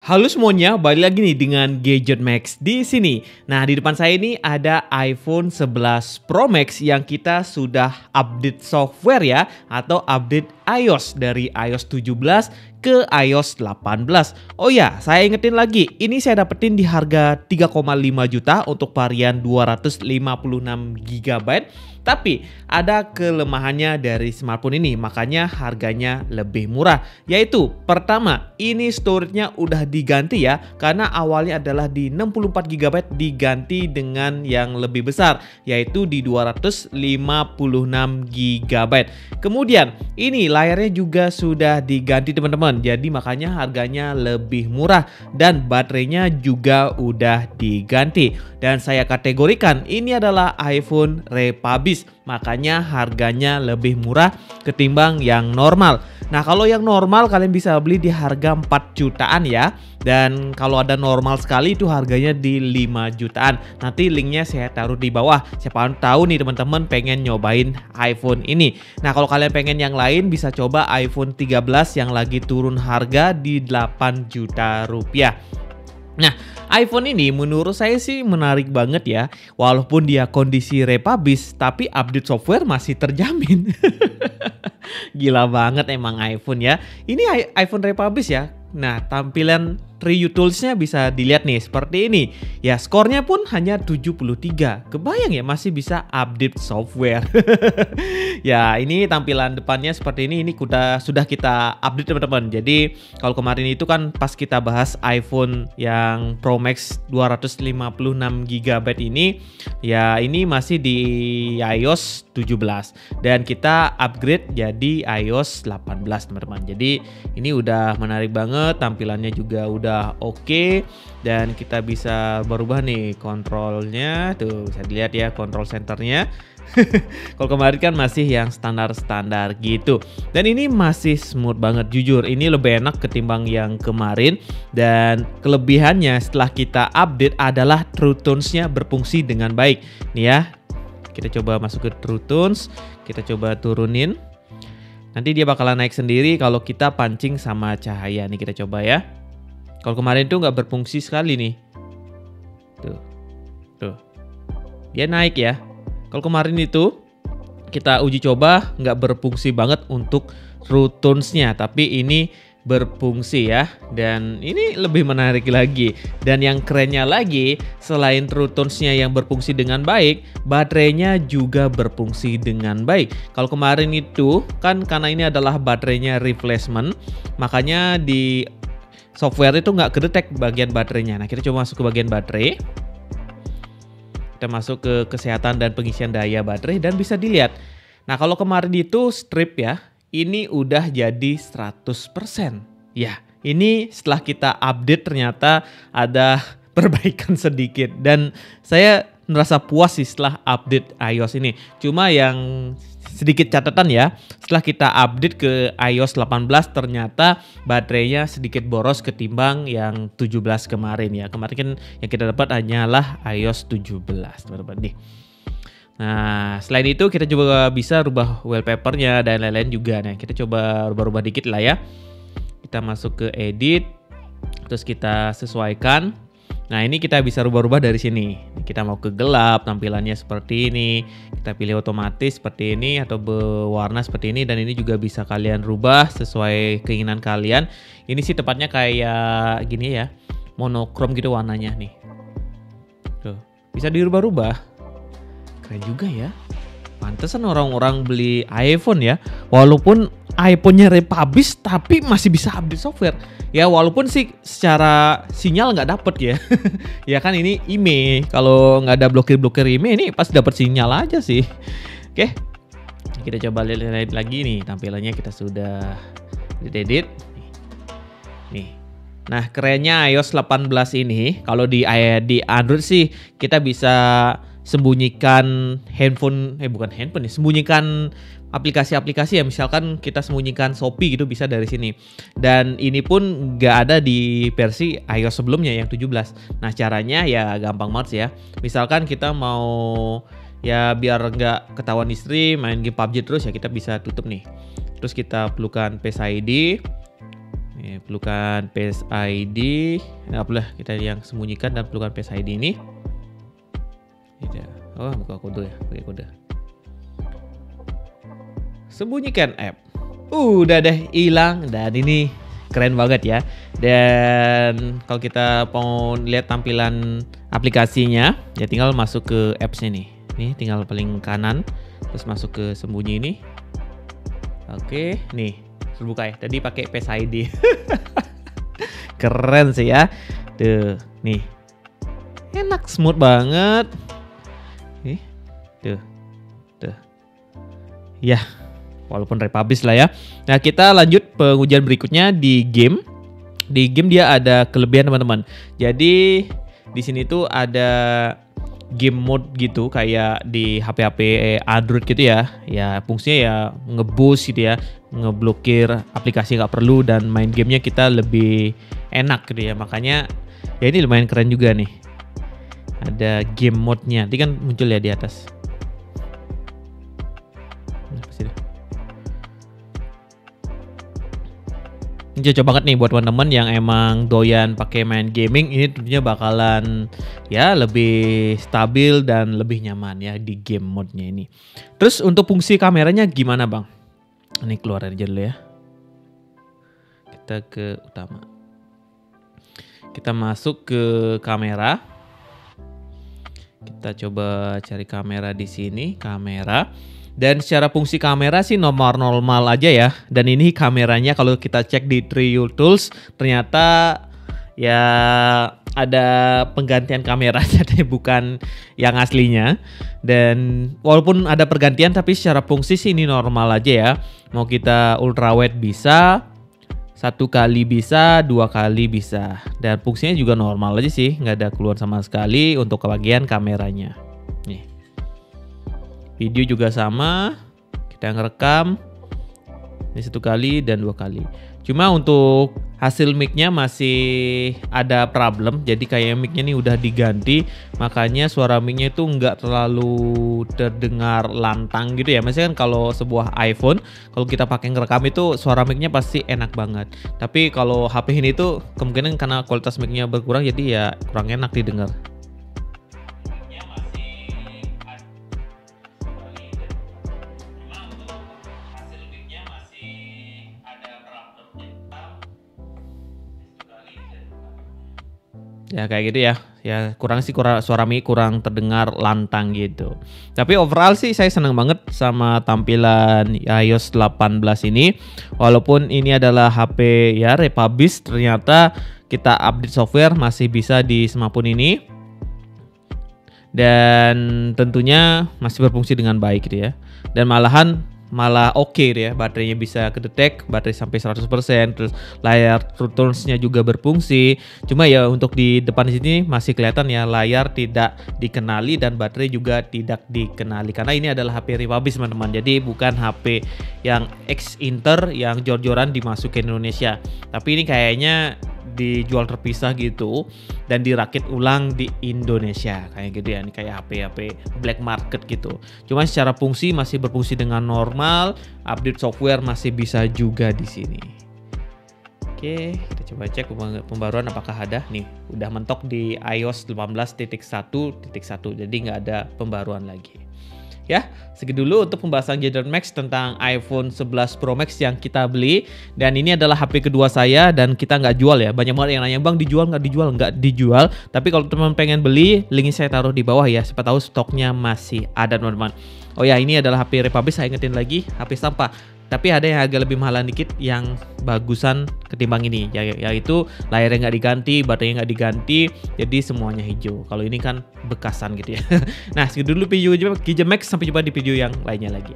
Halo semuanya, balik lagi nih dengan Gadget Max di sini. Nah, di depan saya ini ada iPhone 11 Pro Max yang kita sudah update software ya, atau update iOS dari iOS 17 ke iOS 18. Oh ya, saya ingetin lagi, ini saya dapetin di harga 3,5 juta untuk varian 256 GB. Tapi ada kelemahannya dari smartphone ini, makanya harganya lebih murah. Yaitu pertama, ini storage-nya udah diganti ya, karena awalnya adalah di 64 GB diganti dengan yang lebih besar, yaitu di 256 GB. Kemudian ini layarnya juga sudah diganti teman-teman, jadi makanya harganya lebih murah dan baterainya juga udah diganti. Dan saya kategorikan ini adalah iPhone refurbished, makanya harganya lebih murah ketimbang yang normal. Nah, kalau yang normal kalian bisa beli di harga 4 jutaan ya. Dan kalau ada normal sekali itu harganya di 5 jutaan. Nanti linknya saya taruh di bawah. Siapa tahu nih teman-teman pengen nyobain iPhone ini. Nah, kalau kalian pengen yang lain bisa coba iPhone 13 yang lagi turun harga di 8 juta rupiah. Nah, iPhone ini menurut saya sih menarik banget ya. Walaupun dia kondisi refurbished, tapi update software masih terjamin. Gila banget emang iPhone ya. Ini iPhone refurbished ya. Nah, tampilan review tools-nya bisa dilihat nih seperti ini. Ya, skornya pun hanya 73. Kebayang ya masih bisa update software. Ya, ini tampilan depannya seperti ini. Ini sudah kita update teman-teman. Jadi, kalau kemarin itu kan pas kita bahas iPhone yang Pro Max 256 GB ini, ya ini masih di iOS 17 dan kita upgrade jadi iOS 18 teman-teman. Jadi, ini udah menarik banget, tampilannya juga udah oke, dan kita bisa berubah nih kontrolnya. Tuh bisa dilihat ya kontrol centernya. Kalau kemarin kan masih yang standar-standar gitu. Dan ini masih smooth banget, jujur ini lebih enak ketimbang yang kemarin. Dan kelebihannya setelah kita update adalah True Tones-nya berfungsi dengan baik. Nih ya, kita coba masuk ke True Tones, kita coba turunin. Nanti dia bakalan naik sendiri kalau kita pancing sama cahaya. Nih kita coba ya. Kalau kemarin tuh nggak berfungsi sekali nih. Tuh. Dia naik ya. Kalau kemarin itu kita uji coba nggak berfungsi banget untuk True Tones-nya, tapi ini berfungsi ya. Dan ini lebih menarik lagi. Dan yang kerennya lagi, selain True Tones-nya yang berfungsi dengan baik, baterainya juga berfungsi dengan baik. Kalau kemarin itu kan karena ini adalah baterainya replacement, makanya di software itu nggak kedetek bagian baterainya. Nah, kita coba masuk ke bagian baterai. Kita masuk ke kesehatan dan pengisian daya baterai dan bisa dilihat. Nah, kalau kemarin itu strip ya, ini udah jadi 100%. Ya, ini setelah kita update ternyata ada perbaikan sedikit. Dan saya merasa puas sih setelah update iOS ini. Cuma yang sedikit catatan ya, setelah kita update ke iOS 18 ternyata baterainya sedikit boros ketimbang yang 17 kemarin ya. Kemarin kan yang kita dapat hanyalah iOS 17 teman-teman nih. Nah, selain itu kita juga bisa rubah wallpapernya dan lain-lain juga. Nah, kita coba rubah-rubah dikit lah ya. Kita masuk ke edit, terus kita sesuaikan. Nah, ini kita bisa rubah-rubah dari sini. Kita mau ke gelap, tampilannya seperti ini. Kita pilih otomatis seperti ini atau berwarna seperti ini. Dan ini juga bisa kalian rubah sesuai keinginan kalian. Ini sih tepatnya kayak gini ya, monokrom gitu warnanya nih. Tuh, bisa dirubah-rubah. Keren juga ya. Pantesan orang-orang beli iPhone ya. Walaupun iPhone-nya refurbished tapi masih bisa update software. Ya walaupun sih secara sinyal nggak dapet ya. Ya kan ini IMEI. Kalau nggak ada blokir-blokir IMEI ini pasti dapet sinyal aja sih. Oke. Kita coba lihat lagi nih tampilannya, kita sudah edit. Nih. Nah, kerennya iOS 18 ini kalau di Android sih kita bisa sembunyikan sembunyikan aplikasi-aplikasi ya, misalkan kita sembunyikan Shopee gitu bisa dari sini. Dan ini pun nggak ada di versi iOS sebelumnya yang 17. Nah, caranya ya gampang banget sih ya. Misalkan kita mau ya biar nggak ketahuan istri main game PUBG terus ya, kita bisa tutup nih. Terus kita perlukan Face ID. Pelukan Face ID. Nah, apalah kita yang sembunyikan dan pelukan Face ID ini. Oh, buka kode ya, pakai kode. Sembunyikan app. Udah deh hilang dan ini keren banget ya. Dan kalau kita mau lihat tampilan aplikasinya, ya tinggal masuk ke apps-nya nih. Nih tinggal paling kanan, terus masuk ke sembunyi ini. Oke, nih terbuka ya. Tadi pakai Face ID. Keren sih ya. Tuh, nih. Enak, smooth banget. Tuh. Ya, walaupun republish lah ya. Nah, kita lanjut pengujian berikutnya di game. Di game dia ada kelebihan teman-teman. Jadi di sini tuh ada game mode gitu kayak di HP-HP Android gitu ya. Ya fungsinya ya ngeboost gitu ya, ngeblokir aplikasi nggak perlu dan main gamenya kita lebih enak gitu ya. Makanya ya ini lumayan keren juga nih. Ada game mode-nya. Nanti kan muncul ya di atas. Ini cocok banget nih buat teman-teman yang emang doyan pakai main gaming. Ini tentunya bakalan ya lebih stabil dan lebih nyaman ya di game mode-nya ini. Terus untuk fungsi kameranya gimana bang? Ini keluar aja dulu ya. Kita ke utama. Kita masuk ke kamera. Kita coba cari kamera di sini, kamera. Dan secara fungsi kamera sih normal aja ya. Dan ini kameranya kalau kita cek di Trio Tools ternyata ya ada penggantian kamera jadi bukan yang aslinya. Dan walaupun ada pergantian tapi secara fungsi sih ini normal aja ya. Mau kita ultrawide bisa, 1 kali bisa, 2 kali bisa. Dan fungsinya juga normal aja sih, nggak ada keluar sama sekali untuk bagian kameranya. Nih. Video juga sama, kita ngerekam ini 1 kali dan 2 kali. Cuma untuk hasil mic-nya masih ada problem. Jadi kayak mic-nya nih udah diganti, makanya suara mic-nya itu nggak terlalu terdengar lantang gitu ya. Maksudnya kan kalau sebuah iPhone, kalau kita pakai ngerekam itu suara mic-nya pasti enak banget. Tapi kalau HP ini tuh kemungkinan karena kualitas mic-nya berkurang jadi ya kurang enak didengar. Ya kayak gitu ya. Ya kurang suara mic kurang terdengar lantang gitu. Tapi overall sih saya senang banget sama tampilan iOS 18 ini. Walaupun ini adalah HP ya republish, ternyata kita update software masih bisa di smartphone ini. Dan tentunya masih berfungsi dengan baik gitu ya. Dan malah oke ya, baterainya bisa kedetek, baterai sampai 100%, terus layar True Tones-nya juga berfungsi. Cuma ya untuk di depan sini masih kelihatan ya layar tidak dikenali dan baterai juga tidak dikenali karena ini adalah HP republish teman-teman. Jadi bukan HP yang ex-Inter yang jor-joran dimasuk ke Indonesia. Tapi ini kayaknya dijual terpisah gitu dan dirakit ulang di Indonesia kayak gitu ya. Ini kayak HP black market gitu. Cuma secara fungsi masih berfungsi dengan normal, update software masih bisa juga di sini. Oke, kita coba cek pembaruan apakah ada. Nih, udah mentok di iOS 18.1.1. Jadi nggak ada pembaruan lagi. Ya, segitu dulu untuk pembahasan Gadget Max tentang iPhone 11 Pro Max yang kita beli. Dan ini adalah HP kedua saya dan kita nggak jual ya. Banyak banget yang nanya, bang dijual nggak dijual? Nggak dijual. Tapi kalau teman pengen beli, linknya saya taruh di bawah ya. Siapa tahu stoknya masih ada teman-teman. Oh ya, ini adalah HP republish, saya ingetin lagi, HP sampah. Tapi ada yang agak lebih mahalan dikit yang bagusan ketimbang ini, yaitu layarnya nggak diganti, baterainya nggak diganti, jadi semuanya hijau. Kalau ini kan bekasan gitu ya. Nah, segitu dulu video Gadget Max, sampai jumpa di video yang lainnya lagi.